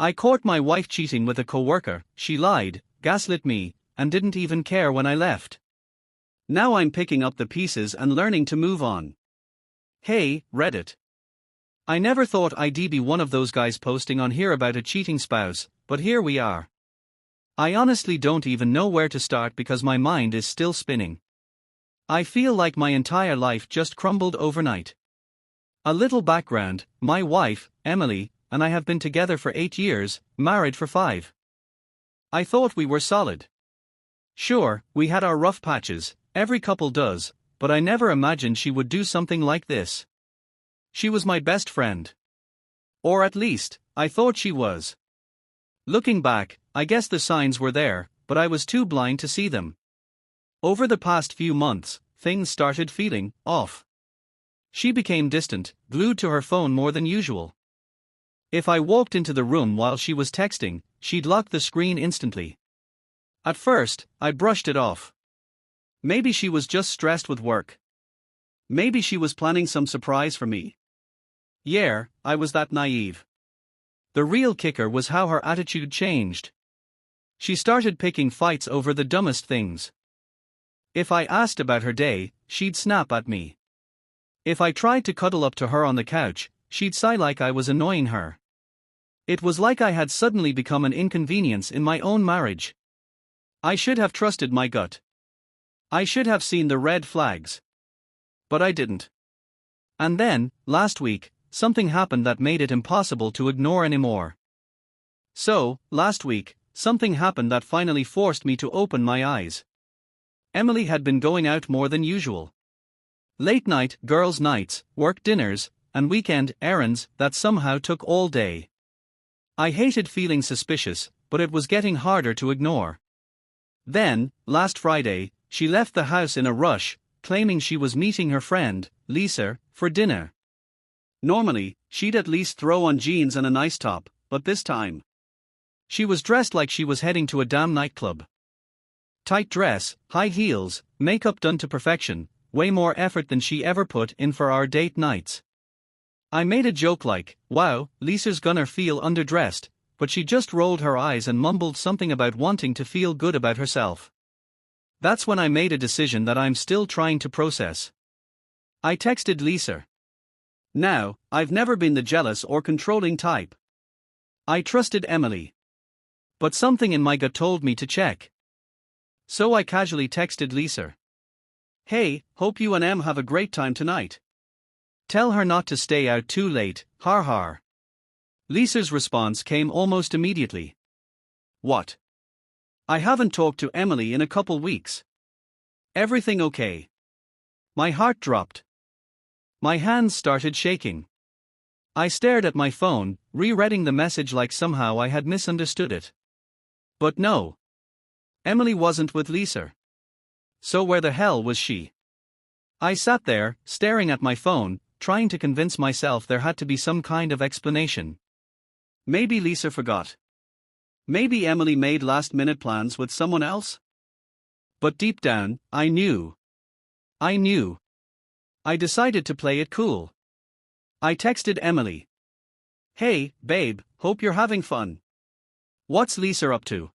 I caught my wife cheating with a coworker, she lied, gaslit me, and didn't even care when I left. Now I'm picking up the pieces and learning to move on. Hey, Reddit. I never thought I'd be one of those guys posting on here about a cheating spouse, but here we are. I honestly don't even know where to start because my mind is still spinning. I feel like my entire life just crumbled overnight. A little background: my wife, Emily, and I have been together for 8 years, married for 5. I thought we were solid. Sure, we had our rough patches, every couple does, but I never imagined she would do something like this. She was my best friend. Or at least, I thought she was. Looking back, I guess the signs were there, but I was too blind to see them. Over the past few months, things started feeling off. She became distant, glued to her phone more than usual. If I walked into the room while she was texting, she'd lock the screen instantly. At first, I brushed it off. Maybe she was just stressed with work. Maybe she was planning some surprise for me. Yeah, I was that naive. The real kicker was how her attitude changed. She started picking fights over the dumbest things. If I asked about her day, she'd snap at me. If I tried to cuddle up to her on the couch, she'd sigh like I was annoying her. It was like I had suddenly become an inconvenience in my own marriage. I should have trusted my gut. I should have seen the red flags. But I didn't. And then, last week, something happened that made it impossible to ignore anymore. So, last week, something happened that finally forced me to open my eyes. Emily had been going out more than usual. Late night, girls' nights, work dinners, and weekend errands that somehow took all day. I hated feeling suspicious, but it was getting harder to ignore. Then, last Friday, she left the house in a rush, claiming she was meeting her friend, Lisa, for dinner. Normally, she'd at least throw on jeans and a nice top, but this time, she was dressed like she was heading to a damn nightclub. Tight dress, high heels, makeup done to perfection, way more effort than she ever put in for our date nights. I made a joke like, "Wow, Lisa's gonna feel underdressed," but she just rolled her eyes and mumbled something about wanting to feel good about herself. That's when I made a decision that I'm still trying to process. I texted Lisa. Now, I've never been the jealous or controlling type. I trusted Emily. But something in my gut told me to check. So I casually texted Lisa. "Hey, hope you and Em have a great time tonight. Tell her not to stay out too late, har har." Lisa's response came almost immediately. "What? I haven't talked to Emily in a couple weeks. Everything okay?" My heart dropped. My hands started shaking. I stared at my phone, rereading the message like somehow I had misunderstood it. But no. Emily wasn't with Lisa. So where the hell was she? I sat there, staring at my phone, trying to convince myself there had to be some kind of explanation. Maybe Lisa forgot. Maybe Emily made last-minute plans with someone else? But deep down, I knew. I knew. I decided to play it cool. I texted Emily. "Hey, babe, hope you're having fun. What's Lisa up to?"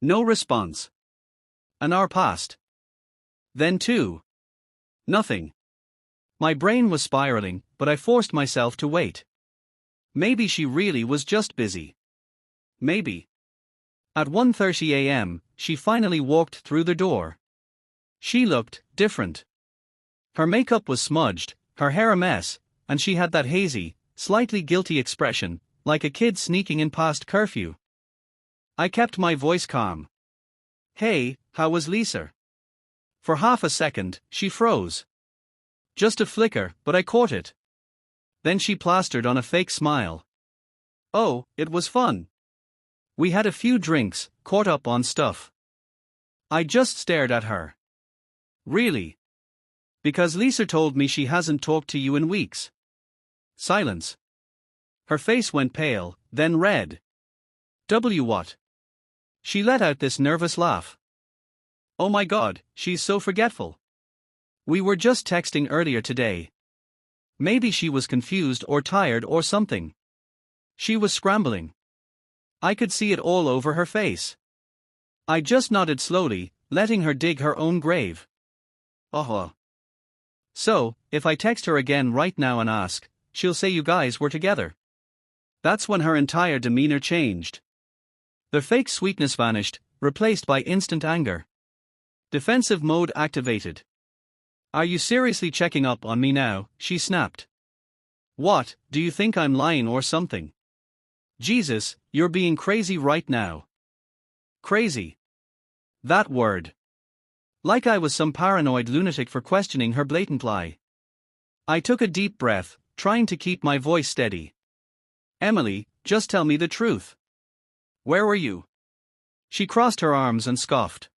No response. An hour passed. Then 2. Nothing. My brain was spiraling, but I forced myself to wait. Maybe she really was just busy. Maybe. At 1:30 a.m., she finally walked through the door. She looked different. Her makeup was smudged, her hair a mess, and she had that hazy, slightly guilty expression, like a kid sneaking in past curfew. I kept my voice calm. "Hey, how was Lisa?" For half a second, she froze. Just a flicker, but I caught it. Then she plastered on a fake smile. "Oh, it was fun. We had a few drinks, caught up on stuff." I just stared at her. "Really? Because Lisa told me she hasn't talked to you in weeks." Silence. Her face went pale, then red. What? She let out this nervous laugh. "Oh my god, she's so forgetful. We were just texting earlier today." Maybe she was confused or tired or something. She was scrambling. I could see it all over her face. I just nodded slowly, letting her dig her own grave. So, if I text her again right now and ask, she'll say you guys were together. That's when her entire demeanor changed. The fake sweetness vanished, replaced by instant anger. Defensive mode activated. Are you seriously checking up on me now? She snapped. What, do you think I'm lying or something? Jesus, you're being crazy right now. Crazy. That word. Like I was some paranoid lunatic for questioning her blatant lie. I took a deep breath, trying to keep my voice steady. Emily, just tell me the truth. Where were you? She crossed her arms and scoffed.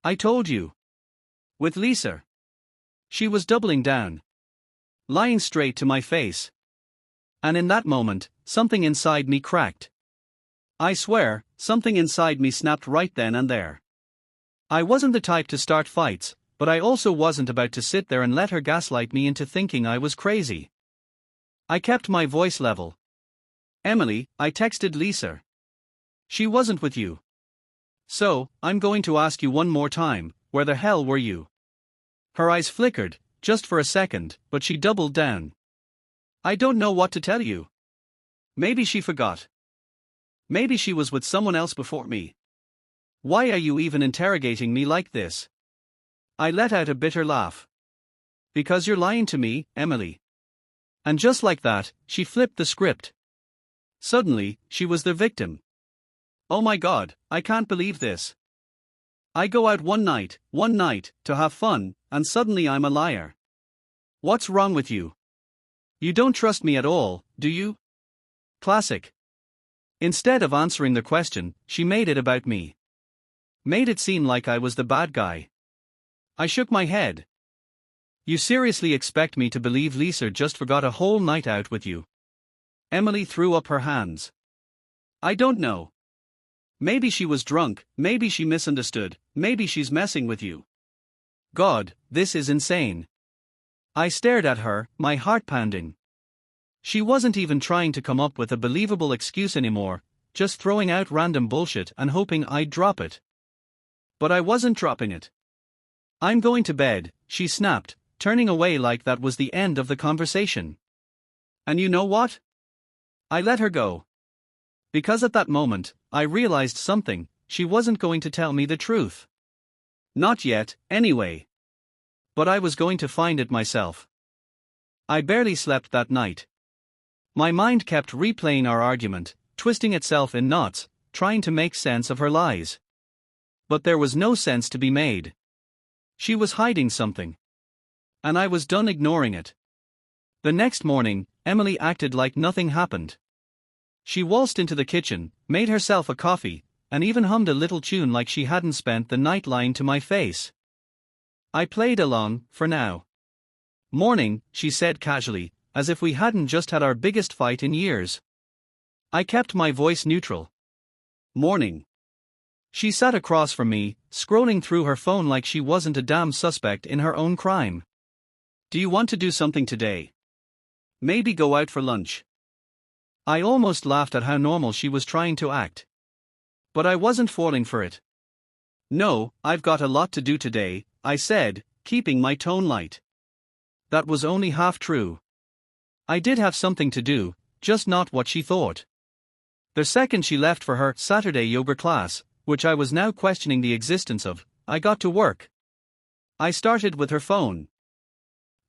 I told you. With Lisa. She was doubling down. Lying straight to my face. And in that moment, something inside me cracked. I swear, something inside me snapped right then and there. I wasn't the type to start fights, but I also wasn't about to sit there and let her gaslight me into thinking I was crazy. I kept my voice level. Emily, I texted Lisa. She wasn't with you. So, I'm going to ask you one more time, where the hell were you? Her eyes flickered, just for a second, but she doubled down. I don't know what to tell you. Maybe she forgot. Maybe she was with someone else before me. Why are you even interrogating me like this? I let out a bitter laugh. Because you're lying to me, Emily. And just like that, she flipped the script. Suddenly, she was the victim. Oh my God, I can't believe this. I go out one night, to have fun, and suddenly I'm a liar. What's wrong with you? You don't trust me at all, do you? Classic. Instead of answering the question, she made it about me. Made it seem like I was the bad guy. I shook my head. You seriously expect me to believe Lisa just forgot a whole night out with you? Emily threw up her hands. I don't know. Maybe she was drunk, maybe she misunderstood, maybe she's messing with you. God, this is insane. I stared at her, my heart pounding. She wasn't even trying to come up with a believable excuse anymore, just throwing out random bullshit and hoping I'd drop it. But I wasn't dropping it. I'm going to bed, she snapped, turning away like that was the end of the conversation. And you know what? I let her go. Because at that moment, I realized something, she wasn't going to tell me the truth. Not yet, anyway. But I was going to find it myself. I barely slept that night. My mind kept replaying our argument, twisting itself in knots, trying to make sense of her lies. But there was no sense to be made. She was hiding something. And I was done ignoring it. The next morning, Emily acted like nothing happened. She waltzed into the kitchen, made herself a coffee, and even hummed a little tune like she hadn't spent the night lying to my face. I played along, for now. Morning, she said casually, as if we hadn't just had our biggest fight in years. I kept my voice neutral. Morning. She sat across from me, scrolling through her phone like she wasn't a damn suspect in her own crime. Do you want to do something today? Maybe go out for lunch. I almost laughed at how normal she was trying to act. But I wasn't falling for it. No, I've got a lot to do today, I said, keeping my tone light. That was only half true. I did have something to do, just not what she thought. The second she left for her Saturday yoga class, which I was now questioning the existence of, I got to work. I started with her phone.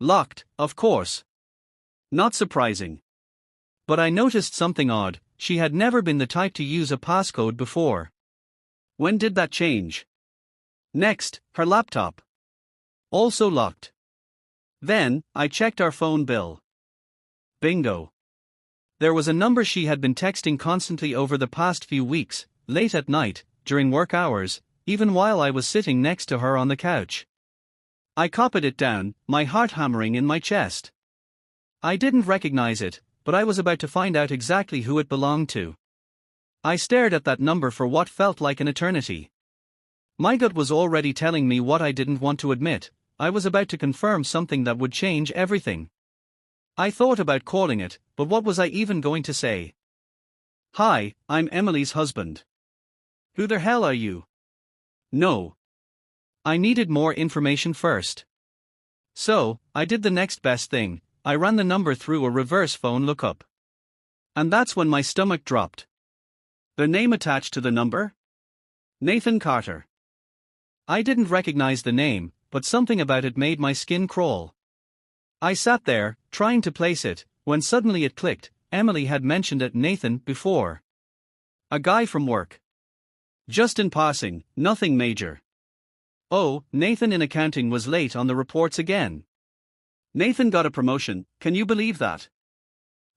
Locked, of course. Not surprising. But I noticed something odd, she had never been the type to use a passcode before. When did that change? Next, her laptop. Also locked. Then, I checked our phone bill. Bingo. There was a number she had been texting constantly over the past few weeks, late at night, during work hours, even while I was sitting next to her on the couch. I copied it down, my heart hammering in my chest. I didn't recognize it, but I was about to find out exactly who it belonged to. I stared at that number for what felt like an eternity. My gut was already telling me what I didn't want to admit. I was about to confirm something that would change everything. I thought about calling it, but what was I even going to say? Hi, I'm Emily's husband. Who the hell are you? No. I needed more information first. So, I did the next best thing, I ran the number through a reverse phone lookup. And that's when my stomach dropped. The name attached to the number? Nathan Carter. I didn't recognize the name, but something about it made my skin crawl. I sat there, trying to place it, when suddenly it clicked. Emily had mentioned it Nathan before. A guy from work. Just in passing, nothing major. Oh, Nathan in accounting was late on the reports again. Nathan got a promotion, can you believe that?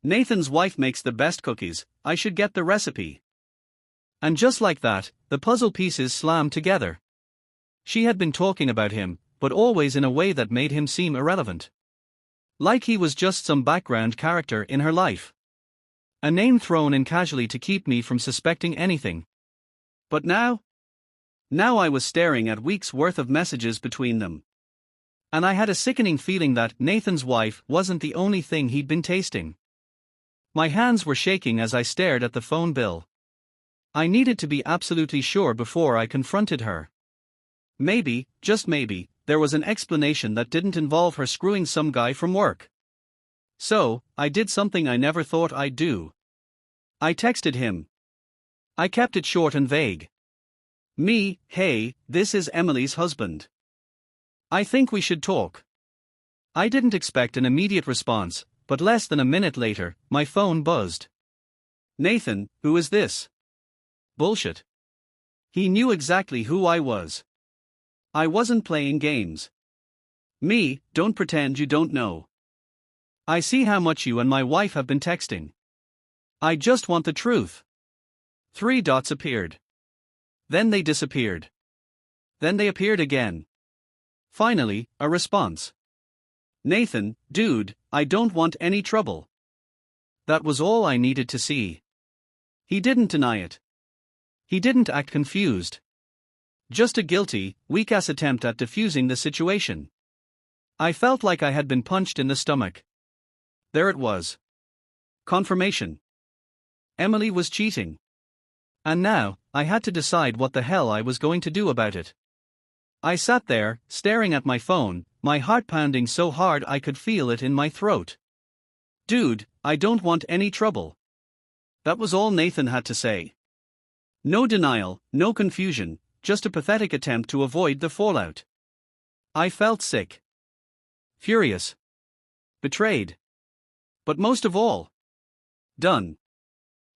Nathan's wife makes the best cookies, I should get the recipe. And just like that, the puzzle pieces slammed together. She had been talking about him, but always in a way that made him seem irrelevant. Like he was just some background character in her life. A name thrown in casually to keep me from suspecting anything. But now I was staring at weeks' worth of messages between them. And I had a sickening feeling that Nathan's wife wasn't the only thing he'd been tasting. My hands were shaking as I stared at the phone bill. I needed to be absolutely sure before I confronted her. Maybe, just maybe, there was an explanation that didn't involve her screwing some guy from work. So, I did something I never thought I'd do. I texted him. I kept it short and vague. Hey, this is Emily's husband. I think we should talk. I didn't expect an immediate response, but less than a minute later, my phone buzzed. Nathan, who is this? Bullshit. He knew exactly who I was. I wasn't playing games. Don't pretend you don't know. I see how much you and my wife have been texting. I just want the truth. 3 dots appeared. Then they disappeared. Then they appeared again. Finally, a response. Nathan, dude, I don't want any trouble. That was all I needed to see. He didn't deny it. He didn't act confused. Just a guilty, weak-ass attempt at diffusing the situation. I felt like I had been punched in the stomach. There it was. Confirmation. Emily was cheating. And now, I had to decide what the hell I was going to do about it. I sat there, staring at my phone, my heart pounding so hard I could feel it in my throat. Dude, I don't want any trouble. That was all Nathan had to say. No denial, no confusion, just a pathetic attempt to avoid the fallout. I felt sick. Furious. Betrayed. But most of all, done.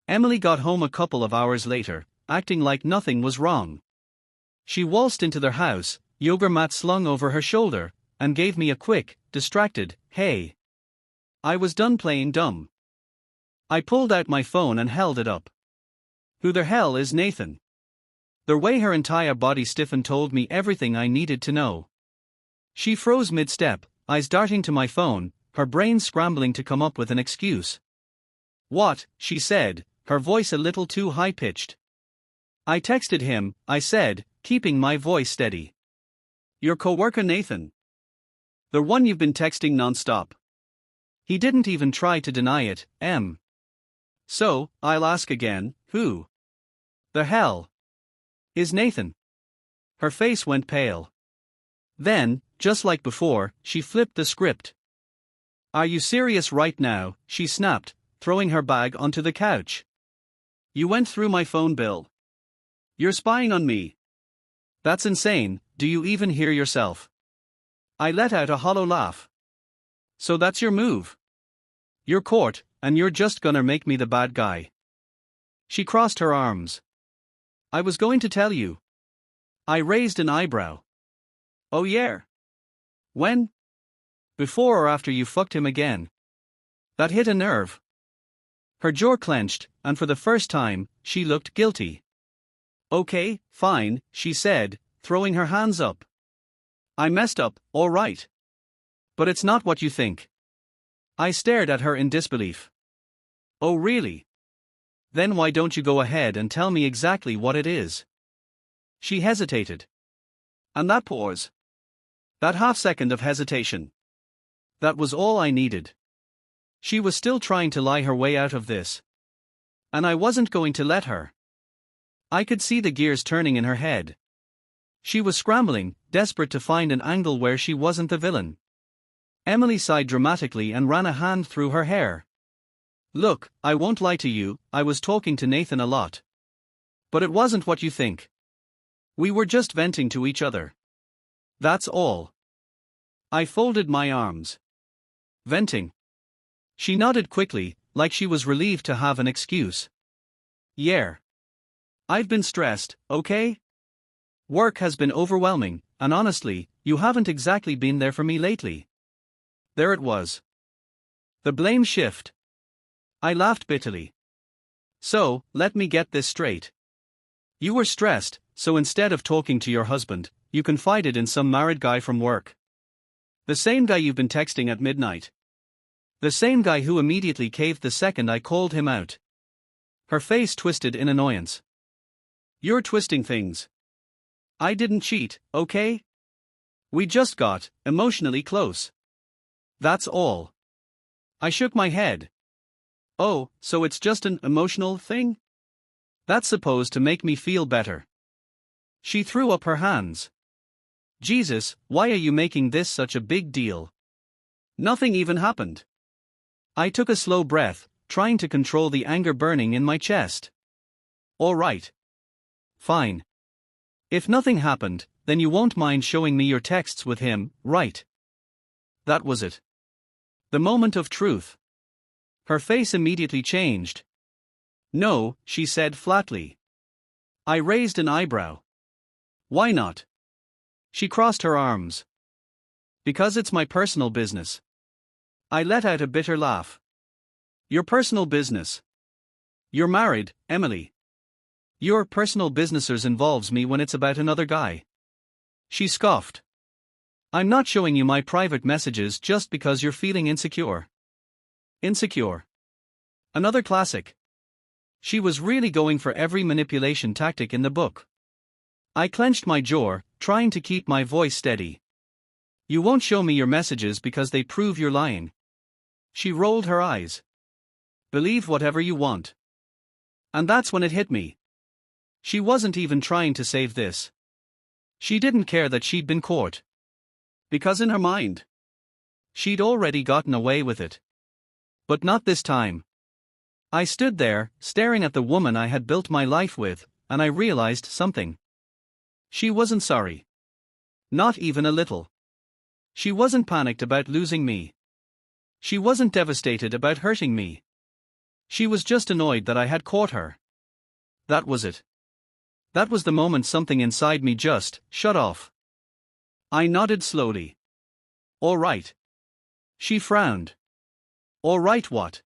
Emily got home a couple of hours later, acting like nothing was wrong. She waltzed into their house, yoga mat slung over her shoulder, and gave me a quick, distracted, hey. I was done playing dumb. I pulled out my phone and held it up. Who the hell is Nathan? The way her entire body stiffened told me everything I needed to know. She froze mid-step, eyes darting to my phone, her brain scrambling to come up with an excuse. What, she said, her voice a little too high-pitched. I texted him, I said, keeping my voice steady. Your coworker Nathan. The one you've been texting non-stop. He didn't even try to deny it, So, I'll ask again, who the hell is Nathan? Her face went pale. Then, just like before, she flipped the script. Are you serious right now? She snapped, throwing her bag onto the couch. You went through my phone bill. You're spying on me. That's insane, do you even hear yourself? I let out a hollow laugh. So that's your move. You're caught, and you're just gonna make me the bad guy. She crossed her arms. I was going to tell you. I raised an eyebrow. Oh yeah? When? Before or after you fucked him again? That hit a nerve. Her jaw clenched, and for the first time, she looked guilty. Okay, fine, she said, throwing her hands up. I messed up, all right. But it's not what you think. I stared at her in disbelief. Oh really? Then why don't you go ahead and tell me exactly what it is? She hesitated. And that pause. That half-second of hesitation. That was all I needed. She was still trying to lie her way out of this. And I wasn't going to let her. I could see the gears turning in her head. She was scrambling, desperate to find an angle where she wasn't the villain. Emily sighed dramatically and ran a hand through her hair. Look, I won't lie to you, I was talking to Nathan a lot. But it wasn't what you think. We were just venting to each other. That's all. I folded my arms. Venting. She nodded quickly, like she was relieved to have an excuse. Yeah. I've been stressed, okay? Work has been overwhelming, and honestly, you haven't exactly been there for me lately. There it was. The blame shift. I laughed bitterly. So, let me get this straight. You were stressed, so instead of talking to your husband, you confided in some married guy from work. The same guy you've been texting at midnight. The same guy who immediately caved the second I called him out. Her face twisted in annoyance. You're twisting things. I didn't cheat, okay? We just got emotionally close. That's all. I shook my head. Oh, so it's just an emotional thing? That's supposed to make me feel better. She threw up her hands. Jesus, why are you making this such a big deal? Nothing even happened. I took a slow breath, trying to control the anger burning in my chest. All right. Fine. If nothing happened, then you won't mind showing me your texts with him, right? That was it. The moment of truth. Her face immediately changed. No, she said flatly. I raised an eyebrow. Why not? She crossed her arms. Because it's my personal business. I let out a bitter laugh. Your personal business. You're married, Emily. Your personal businessers involves me when it's about another guy. She scoffed. I'm not showing you my private messages just because you're feeling insecure. Insecure. Another classic. She was really going for every manipulation tactic in the book. I clenched my jaw, trying to keep my voice steady. You won't show me your messages because they prove you're lying. She rolled her eyes. Believe whatever you want. And that's when it hit me. She wasn't even trying to save this. She didn't care that she'd been caught. Because in her mind, she'd already gotten away with it. But not this time. I stood there, staring at the woman I had built my life with, and I realized something. She wasn't sorry. Not even a little. She wasn't panicked about losing me. She wasn't devastated about hurting me. She was just annoyed that I had caught her. That was it. That was the moment something inside me just shut off. I nodded slowly. All right. She frowned. All right, what?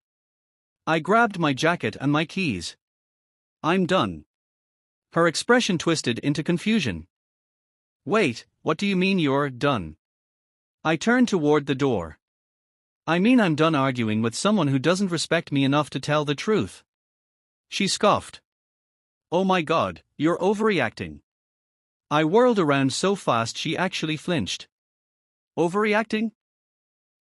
I grabbed my jacket and my keys. I'm done. Her expression twisted into confusion. Wait, what do you mean you're done? I turned toward the door. I mean I'm done arguing with someone who doesn't respect me enough to tell the truth. She scoffed. Oh my God, you're overreacting. I whirled around so fast she actually flinched. Overreacting?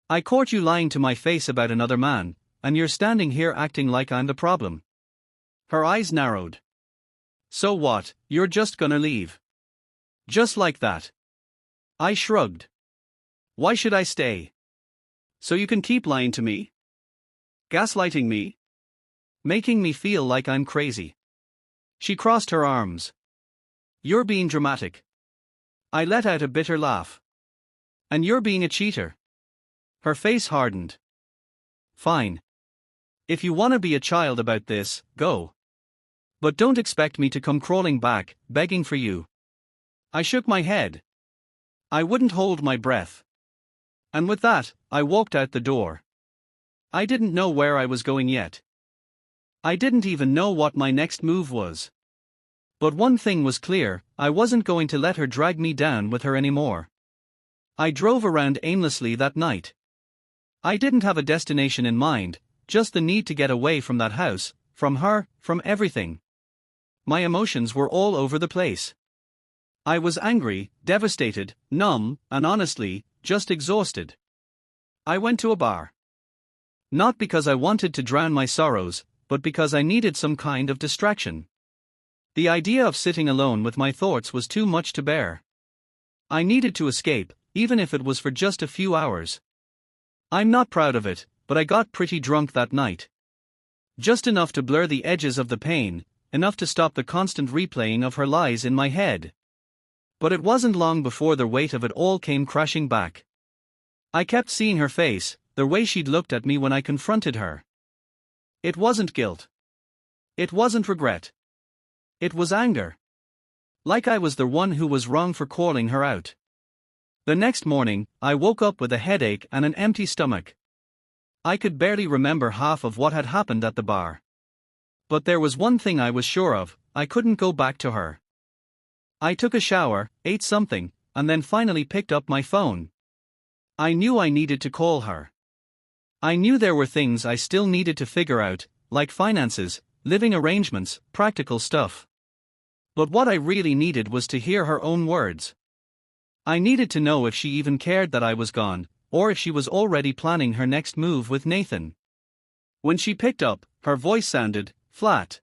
I caught you lying to my face about another man, and you're standing here acting like I'm the problem. Her eyes narrowed. So what, you're just gonna leave? Just like that. I shrugged. Why should I stay? So you can keep lying to me? Gaslighting me? Making me feel like I'm crazy. She crossed her arms. You're being dramatic. I let out a bitter laugh. And you're being a cheater. Her face hardened. Fine. If you want to be a child about this, go. But don't expect me to come crawling back, begging for you. I shook my head. I wouldn't hold my breath. And with that, I walked out the door. I didn't know where I was going yet. I didn't even know what my next move was. But one thing was clear, I wasn't going to let her drag me down with her anymore. I drove around aimlessly that night. I didn't have a destination in mind, just the need to get away from that house, from her, from everything. My emotions were all over the place. I was angry, devastated, numb, and honestly, just exhausted. I went to a bar. Not because I wanted to drown my sorrows, but because I needed some kind of distraction. The idea of sitting alone with my thoughts was too much to bear. I needed to escape, even if it was for just a few hours. I'm not proud of it, but I got pretty drunk that night. Just enough to blur the edges of the pain, enough to stop the constant replaying of her lies in my head. But it wasn't long before the weight of it all came crashing back. I kept seeing her face, the way she'd looked at me when I confronted her. It wasn't guilt. It wasn't regret. It was anger. Like I was the one who was wrong for calling her out. The next morning, I woke up with a headache and an empty stomach. I could barely remember half of what had happened at the bar. But there was one thing I was sure of: I couldn't go back to her. I took a shower, ate something, and then finally picked up my phone. I knew I needed to call her. I knew there were things I still needed to figure out, like finances, living arrangements, practical stuff. But what I really needed was to hear her own words. I needed to know if she even cared that I was gone, or if she was already planning her next move with Nathan. When she picked up, her voice sounded flat.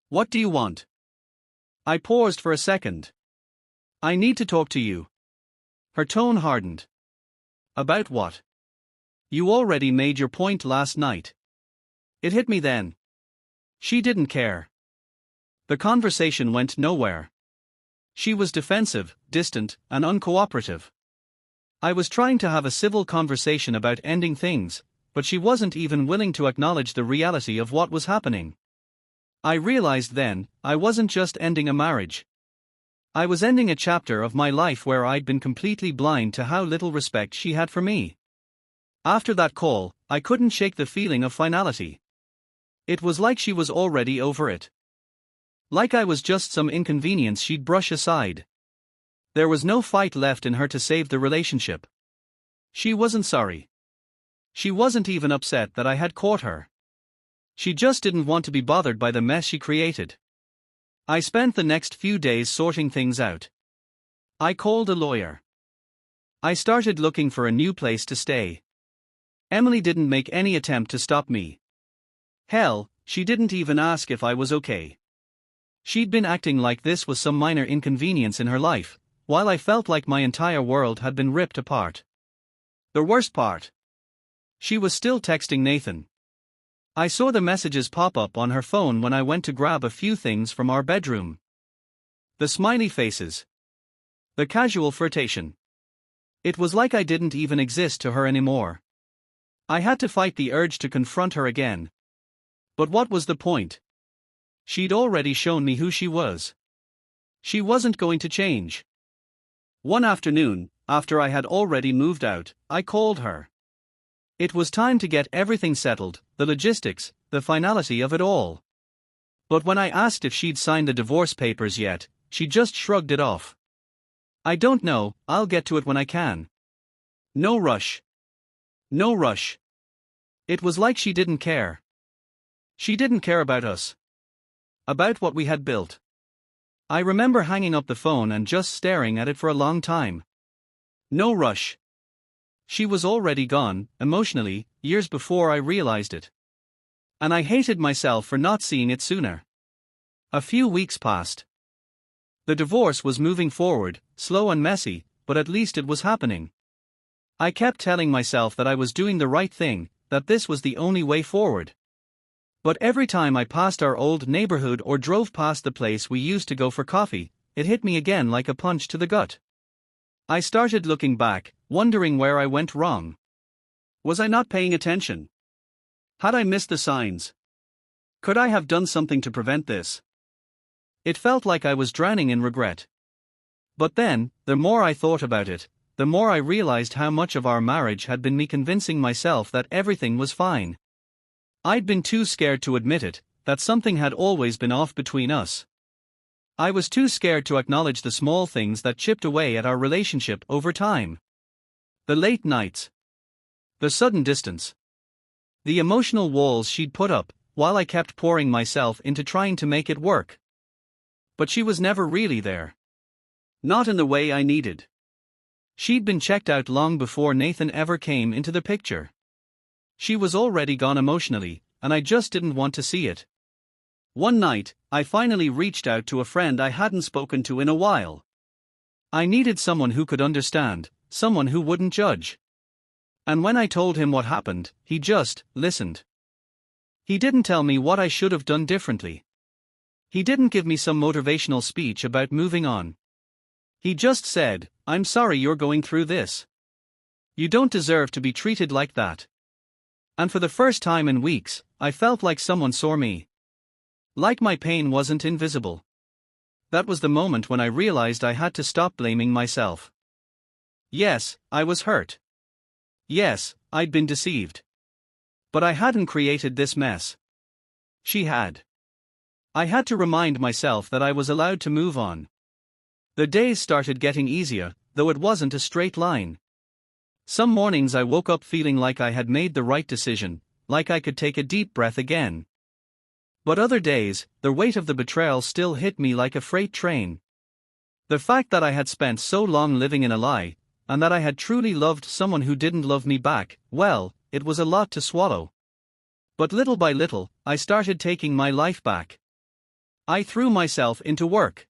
"What do you want?" I paused for a second. "I need to talk to you." Her tone hardened. "About what?" "You already made your point last night." It hit me then. She didn't care. The conversation went nowhere. She was defensive, distant, and uncooperative. I was trying to have a civil conversation about ending things, but she wasn't even willing to acknowledge the reality of what was happening. I realized then, I wasn't just ending a marriage. I was ending a chapter of my life where I'd been completely blind to how little respect she had for me. After that call, I couldn't shake the feeling of finality. It was like she was already over it. Like I was just some inconvenience she'd brush aside. There was no fight left in her to save the relationship. She wasn't sorry. She wasn't even upset that I had caught her. She just didn't want to be bothered by the mess she created. I spent the next few days sorting things out. I called a lawyer. I started looking for a new place to stay. Emily didn't make any attempt to stop me. Hell, she didn't even ask if I was okay. She'd been acting like this was some minor inconvenience in her life, while I felt like my entire world had been ripped apart. The worst part: she was still texting Nathan. I saw the messages pop up on her phone when I went to grab a few things from our bedroom. The smiley faces. The casual flirtation. It was like I didn't even exist to her anymore. I had to fight the urge to confront her again. But what was the point? She'd already shown me who she was. She wasn't going to change. One afternoon, after I had already moved out, I called her. It was time to get everything settled, the logistics, the finality of it all. But when I asked if she'd signed the divorce papers yet, she just shrugged it off. "I don't know, I'll get to it when I can." No rush. No rush. It was like she didn't care. She didn't care about us. About what we had built. I remember hanging up the phone and just staring at it for a long time. No rush. She was already gone, emotionally, years before I realized it. And I hated myself for not seeing it sooner. A few weeks passed. The divorce was moving forward, slow and messy, but at least it was happening. I kept telling myself that I was doing the right thing, that this was the only way forward. But every time I passed our old neighborhood or drove past the place we used to go for coffee, it hit me again like a punch to the gut. I started looking back, wondering where I went wrong. Was I not paying attention? Had I missed the signs? Could I have done something to prevent this? It felt like I was drowning in regret. But then, the more I thought about it, the more I realized how much of our marriage had been me convincing myself that everything was fine. I'd been too scared to admit it, that something had always been off between us. I was too scared to acknowledge the small things that chipped away at our relationship over time. The late nights. The sudden distance. The emotional walls she'd put up, while I kept pouring myself into trying to make it work. But she was never really there. Not in the way I needed. She'd been checked out long before Nathan ever came into the picture. She was already gone emotionally, and I just didn't want to see it. One night, I finally reached out to a friend I hadn't spoken to in a while. I needed someone who could understand, someone who wouldn't judge. And when I told him what happened, he just listened. He didn't tell me what I should have done differently. He didn't give me some motivational speech about moving on. He just said, "I'm sorry you're going through this. You don't deserve to be treated like that." And for the first time in weeks, I felt like someone saw me. Like my pain wasn't invisible. That was the moment when I realized I had to stop blaming myself. Yes, I was hurt. Yes, I'd been deceived. But I hadn't created this mess. She had. I had to remind myself that I was allowed to move on. The days started getting easier, though it wasn't a straight line. Some mornings I woke up feeling like I had made the right decision, like I could take a deep breath again. But other days, the weight of the betrayal still hit me like a freight train. The fact that I had spent so long living in a lie, and that I had truly loved someone who didn't love me back, well, it was a lot to swallow. But little by little, I started taking my life back. I threw myself into work.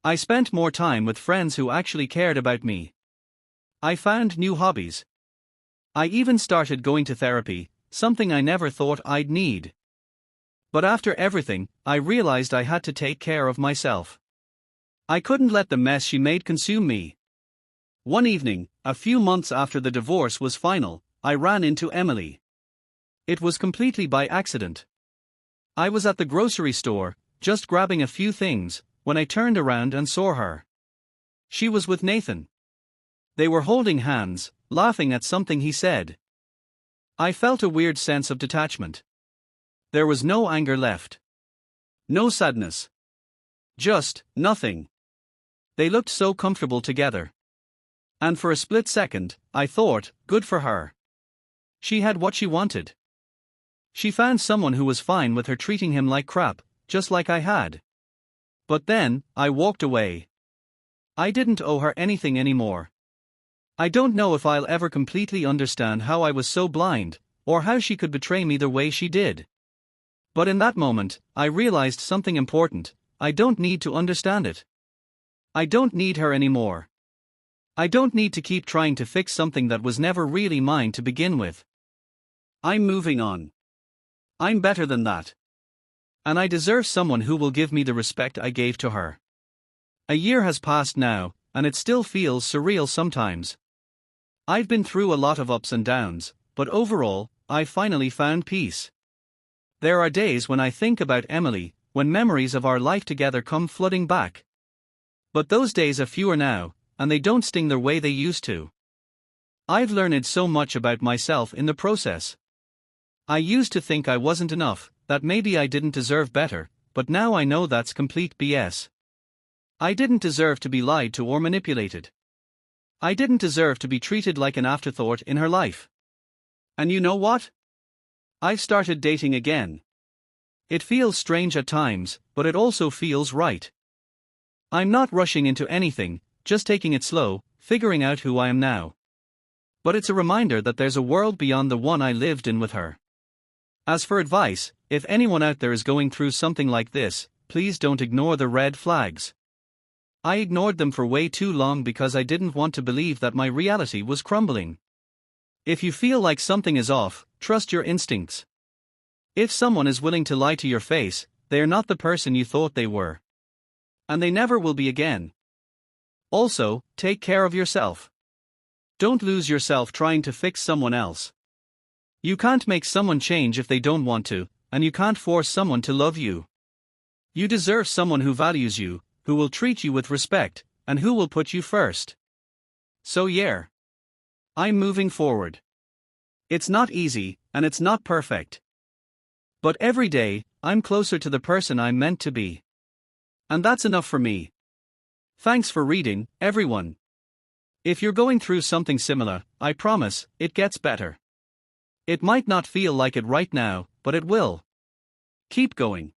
I spent more time with friends who actually cared about me. I found new hobbies. I even started going to therapy, something I never thought I'd need. But after everything, I realized I had to take care of myself. I couldn't let the mess she made consume me. One evening, a few months after the divorce was final, I ran into Emily. It was completely by accident. I was at the grocery store, just grabbing a few things, when I turned around and saw her. She was with Nathan. They were holding hands, laughing at something he said. I felt a weird sense of detachment. There was no anger left. No sadness. Just nothing. They looked so comfortable together. And for a split second, I thought, good for her. She had what she wanted. She found someone who was fine with her treating him like crap, just like I had. But then, I walked away. I didn't owe her anything anymore. I don't know if I'll ever completely understand how I was so blind, or how she could betray me the way she did. But in that moment, I realized something important: I don't need to understand it. I don't need her anymore. I don't need to keep trying to fix something that was never really mine to begin with. I'm moving on. I'm better than that. And I deserve someone who will give me the respect I gave to her. A year has passed now, and it still feels surreal sometimes. I've been through a lot of ups and downs, but overall, I've finally found peace. There are days when I think about Emily, when memories of our life together come flooding back. But those days are fewer now, and they don't sting the way they used to. I've learned so much about myself in the process. I used to think I wasn't enough, that maybe I didn't deserve better, but now I know that's complete BS. I didn't deserve to be lied to or manipulated. I didn't deserve to be treated like an afterthought in her life. And you know what? I've started dating again. It feels strange at times, but it also feels right. I'm not rushing into anything, just taking it slow, figuring out who I am now. But it's a reminder that there's a world beyond the one I lived in with her. As for advice, if anyone out there is going through something like this, please don't ignore the red flags. I ignored them for way too long because I didn't want to believe that my reality was crumbling. If you feel like something is off, trust your instincts. If someone is willing to lie to your face, they are not the person you thought they were. And they never will be again. Also, take care of yourself. Don't lose yourself trying to fix someone else. You can't make someone change if they don't want to, and you can't force someone to love you. You deserve someone who values you, who will treat you with respect, and who will put you first. So yeah. I'm moving forward. It's not easy, and it's not perfect. But every day, I'm closer to the person I'm meant to be. And that's enough for me. Thanks for reading, everyone. If you're going through something similar, I promise, it gets better. It might not feel like it right now, but it will. Keep going.